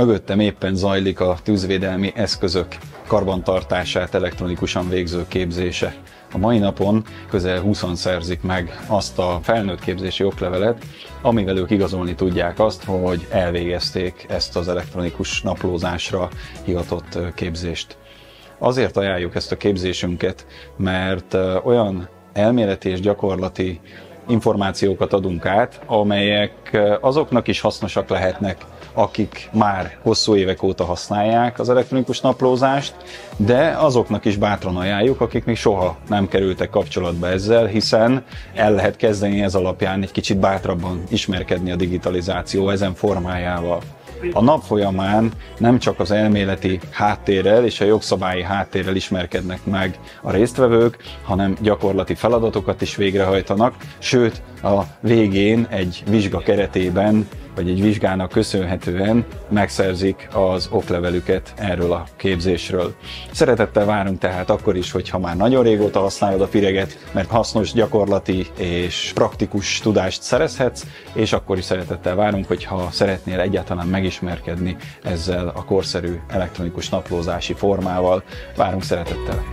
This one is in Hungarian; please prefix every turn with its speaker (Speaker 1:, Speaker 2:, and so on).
Speaker 1: Mögöttem éppen zajlik a tűzvédelmi eszközök karbantartását elektronikusan végző képzése. A mai napon közel 20-an szerzik meg azt a felnőtt képzési oklevelet, amivel ők igazolni tudják azt, hogy elvégezték ezt az elektronikus naplózásra hivatott képzést. Azért ajánljuk ezt a képzésünket, mert olyan elméleti és gyakorlati információkat adunk át, amelyek azoknak is hasznosak lehetnek, akik már hosszú évek óta használják az elektronikus naplózást, de azoknak is bátran ajánljuk, akik még soha nem kerültek kapcsolatba ezzel, hiszen el lehet kezdeni ez alapján egy kicsit bátrabban ismerkedni a digitalizáció ezen formájával. A nap folyamán nem csak az elméleti háttérrel és a jogszabályi háttérrel ismerkednek meg a résztvevők, hanem gyakorlati feladatokat is végrehajtanak, sőt a végén egy vizsga keretében, vagy egy vizsgának köszönhetően megszerzik az oklevelüket erről a képzésről. Szeretettel várunk tehát akkor is, hogyha már nagyon régóta használod a Fireget, mert hasznos, gyakorlati és praktikus tudást szerezhetsz, és akkor is szeretettel várunk, hogyha szeretnél egyáltalán megismerkedni ezzel a korszerű elektronikus naplózási formával. Várunk szeretettel!